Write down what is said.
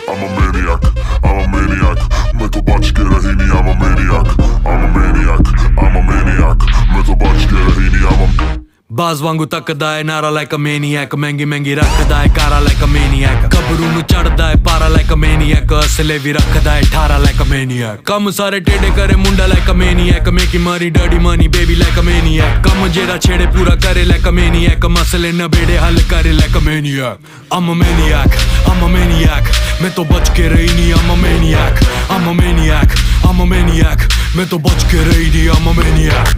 I'm a maniac, I'm a maniac. मैं तो बच के रही नहीं, I'm a maniac, I'm a maniac, I'm a maniac. मैं तो बच के रही नहीं, I'm a ਬਾਜ਼ ਵਾਂਗੂ ਤੱਕਦਾ ਏ ਨਾਰਾ ਲਾਈਕ ਅ ਮੈਨੀਐਕ ਮਹਿੰਗੀ ਮਹਿੰਗੀ ਰੱਖਦਾ ਏ ਕਾਰਾ ਲਾਈਕ ਅ ਮੈਨੀਐਕ ਗੱਭਰੂ ਨੂੰ ਚੜਦਾ ਏ ਪਾਰਾ ਲਾਈਕ ਅ ਮੈਨੀਐਕ ਅਸਲੇ ਵੀ ਰੱਖਦਾ ਏ 18 ਲਾਈਕ ਅ ਮੈਨੀਐਕ ਕੰਮ ਸਾਰੇ ਟੇਡੇ ਕਰੇ ਮੁੰਡਾ ਲਾਈਕ ਅ ਮੈਨੀਐਕ ਮੇਕੀ money dirty money baby like a maniac ਕੰਮ ਜਿਹੜਾ ਛੇੜੇ ਪੂਰਾ ਕਰੇ ਲਾਈਕ ਅ ਮੈਨੀਐਕ ਮਸਲੇ ਨਬੇੜੇ ਹੱਲ ਕਰੇ like a maniac I'm a maniac, I'm a maniac. मैं तो बच के रही नहीं, I'm a maniac, I'm a maniac, I'm a maniac. मैं तो बच के रही नहीं, I'm a maniac.